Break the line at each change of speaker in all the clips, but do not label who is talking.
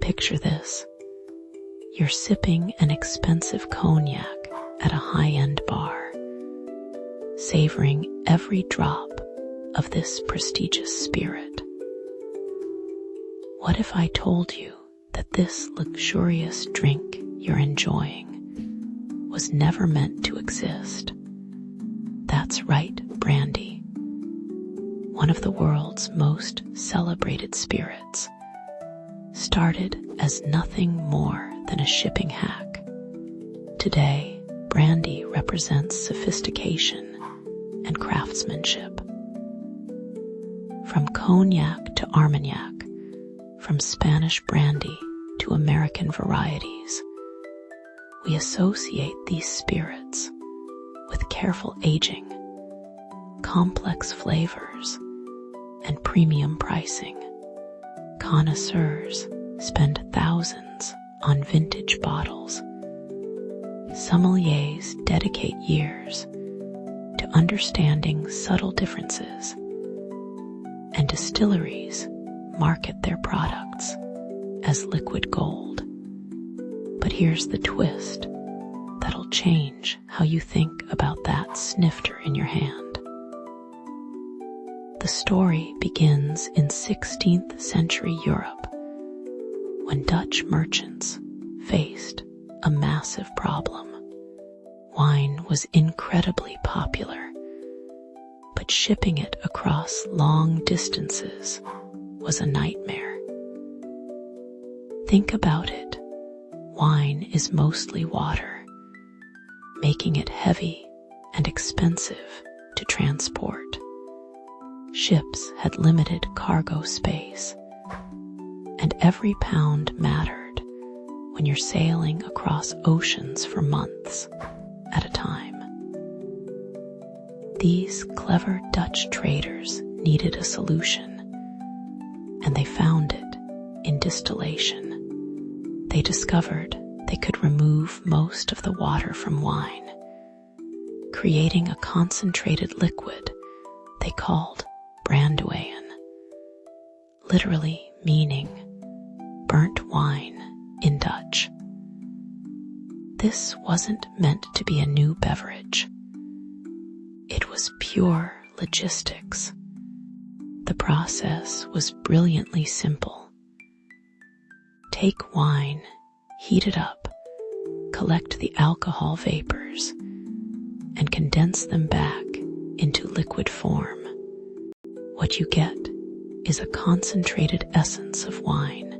Picture this. You're sipping an expensive cognac at a high-end bar, savoring every drop of this prestigious spirit. What if I told you that this luxurious drink you're enjoying was never meant to exist? That's right, Brandy, one of the world's most celebrated spirits, started as nothing more than a shipping hack. Today, Brandy represents sophistication and craftsmanship. From cognac to Armagnac, from Spanish brandy to American varieties, we associate these spirits with careful aging, complex flavors, and premium pricing. Connoisseurs spend thousands on vintage bottles. Sommeliers dedicate years to understanding subtle differences, and distilleries market their products as liquid gold. But here's the twist that'll change how you think about that snifter in your hand. The story begins in 16th century Europe, when Dutch merchants faced a massive problem. Wine was incredibly popular, but shipping it across long distances was a nightmare. Think about it. Wine is mostly water, making it heavy and expensive to transport. Ships had limited cargo space, and every pound mattered when you're sailing across oceans for months at a time. These clever Dutch traders needed a solution, and they found it in distillation. They discovered they could remove most of the water from wine, creating a concentrated liquid they called Brandy, literally meaning burnt wine in Dutch. This wasn't meant to be a new beverage. It was pure logistics. The process was brilliantly simple. Take wine, heat it up, collect the alcohol vapors, and condense them back into liquid form. What you get is a concentrated essence of wine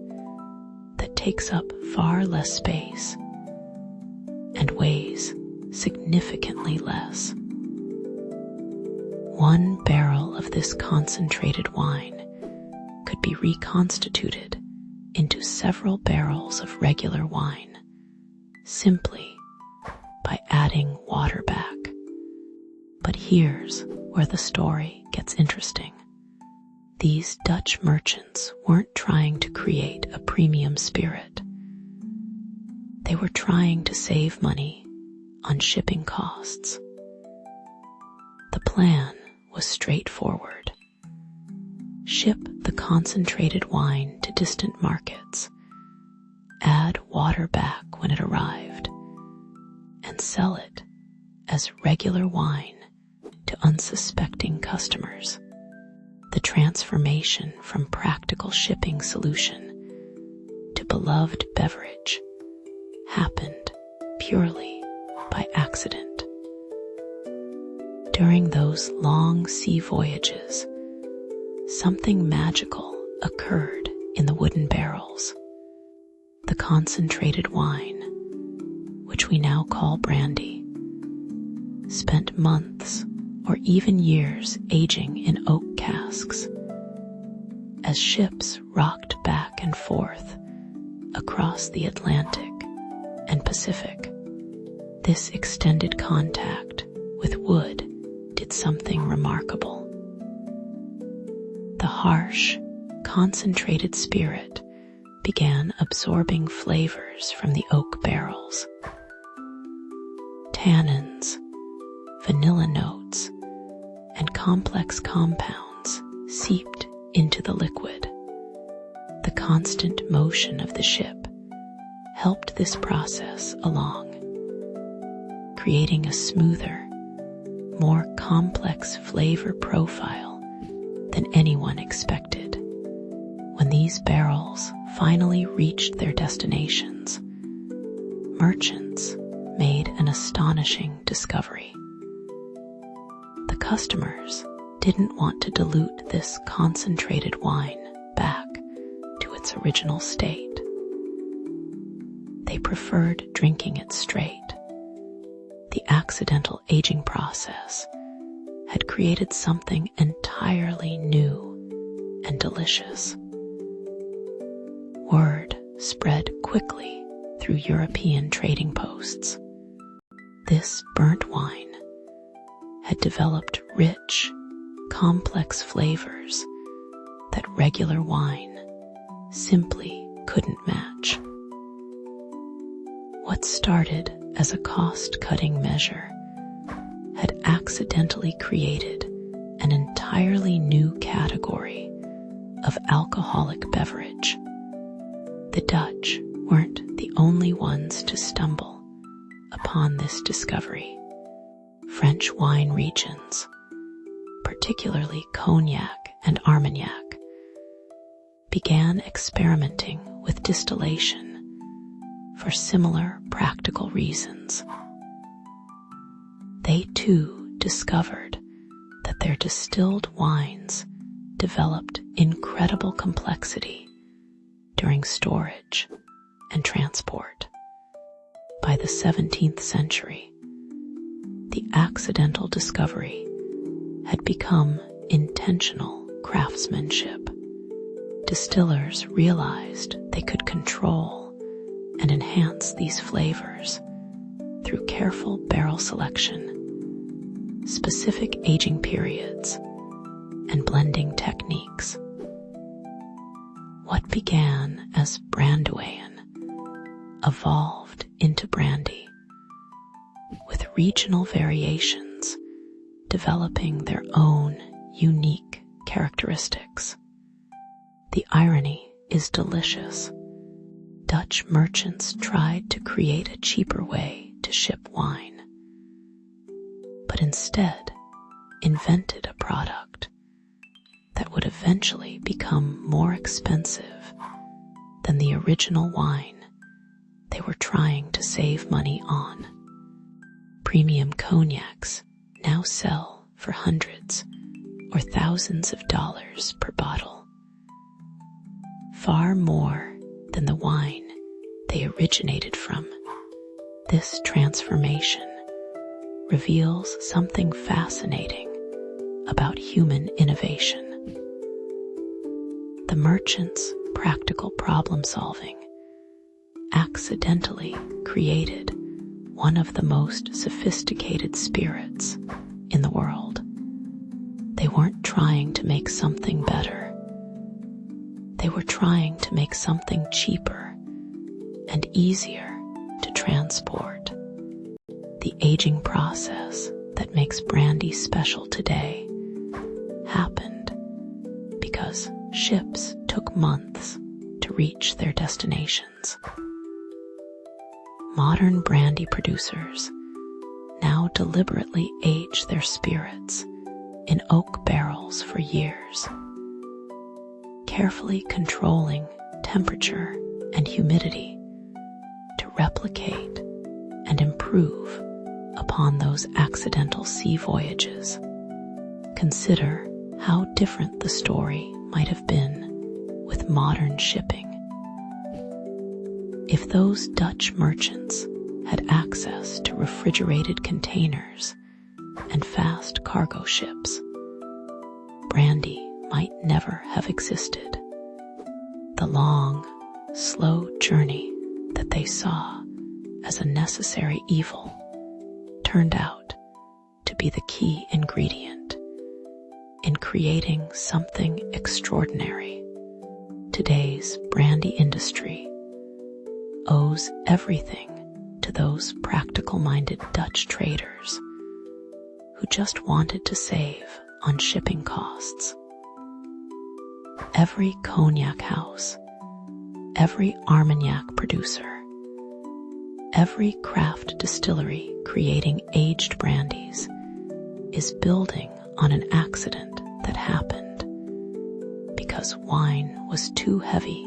that takes up far less space and weighs significantly less. One barrel of this concentrated wine could be reconstituted into several barrels of regular wine simply by adding water back. But here's where the story gets interesting. These Dutch merchants weren't trying to create a premium spirit. They were trying to save money on shipping costs. The plan was straightforward. Ship the concentrated wine to distant markets, add water back when it arrived, and sell it as regular wine to unsuspecting customers. The transformation from practical shipping solution to beloved beverage happened purely by accident. During those long sea voyages, something magical occurred in the wooden barrels. The concentrated wine, which we now call brandy, spent months or even years aging in oak casks. As ships rocked back and forth across the Atlantic and Pacific, this extended contact with wood did something remarkable. The harsh, concentrated spirit began absorbing flavors from the oak barrels. Tannins, vanilla notes, and complex compounds seeped into the liquid. The constant motion of the ship helped this process along, creating a smoother, more complex flavor profile than anyone expected. When these barrels finally reached their destinations, merchants made an astonishing discovery. The customers didn't want to dilute this concentrated wine back to its original state. They preferred drinking it straight. The accidental aging process had created something entirely new and delicious. Word spread quickly through European trading posts. This burnt wine had developed rich, complex flavors that regular wine simply couldn't match. What started as a cost-cutting measure had accidentally created an entirely new category of alcoholic beverage. The Dutch weren't the only ones to stumble upon this discovery. French wine regions, particularly Cognac and Armagnac, began experimenting with distillation for similar practical reasons. They too discovered that their distilled wines developed incredible complexity during storage and transport. By the 17th century, the accidental discovery had become intentional craftsmanship. Distillers realized they could control and enhance these flavors through careful barrel selection, specific aging periods, and blending techniques. What began as Brandywine evolved into Brandy, with regional variations developing their own unique characteristics. The irony is delicious. Dutch merchants tried to create a cheaper way to ship wine, but instead invented a product that would eventually become more expensive than the original wine they were trying to save money on. Premium cognacs now sell for hundreds or thousands of dollars per bottle, far more than the wine they originated from. This transformation reveals something fascinating about human innovation. The merchants' practical problem solving accidentally created one of the most sophisticated spirits in the world. They weren't trying to make something better. They were trying to make something cheaper and easier to transport. The aging process that makes brandy special today happened because ships took months to reach their destinations. Modern brandy producers now deliberately age their spirits in oak barrels for years, carefully controlling temperature and humidity to replicate and improve upon those accidental sea voyages. Consider how different the story might have been with modern shipping. If those Dutch merchants had access to refrigerated containers and fast cargo ships, brandy might never have existed. The long, slow journey that they saw as a necessary evil turned out to be the key ingredient in creating something extraordinary. Today's brandy industry owes everything to those practical-minded Dutch traders who just wanted to save on shipping costs. Every cognac house every Armagnac producer, every craft distillery creating aged brandies is building on an accident that happened because wine was too heavy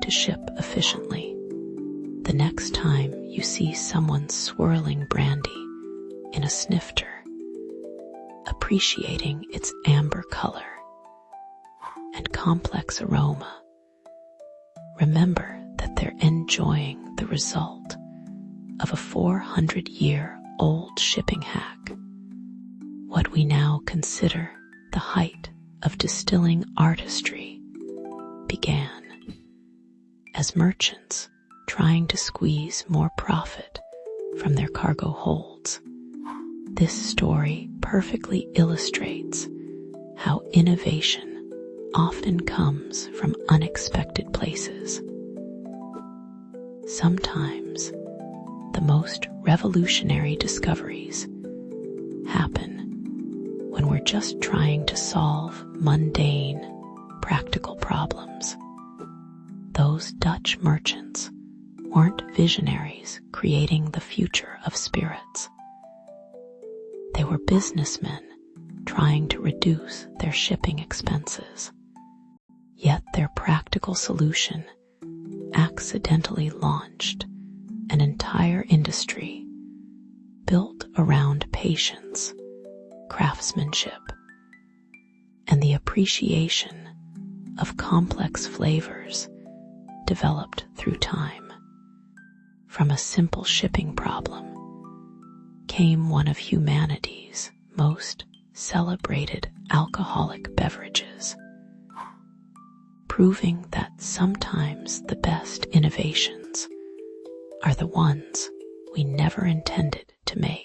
to ship efficiently. The next time you see someone swirling brandy in a snifter, appreciating its amber color and complex aroma, remember that they're enjoying the result of a 400-year-old shipping hack. What we now consider the height of distilling artistry began as merchants trying to squeeze more profit from their cargo holds. This story perfectly illustrates how innovation often comes from unexpected places. Sometimes the most revolutionary discoveries happen when we're just trying to solve mundane, practical problems. Those Dutch merchants weren't visionaries creating the future of spirits. They were businessmen trying to reduce their shipping expenses. Yet their practical solution accidentally launched an entire industry built around patience, craftsmanship, and the appreciation of complex flavors developed through time. From a simple shipping problem came one of humanity's most celebrated alcoholic beverages, proving that sometimes the best innovations are the ones we never intended to make.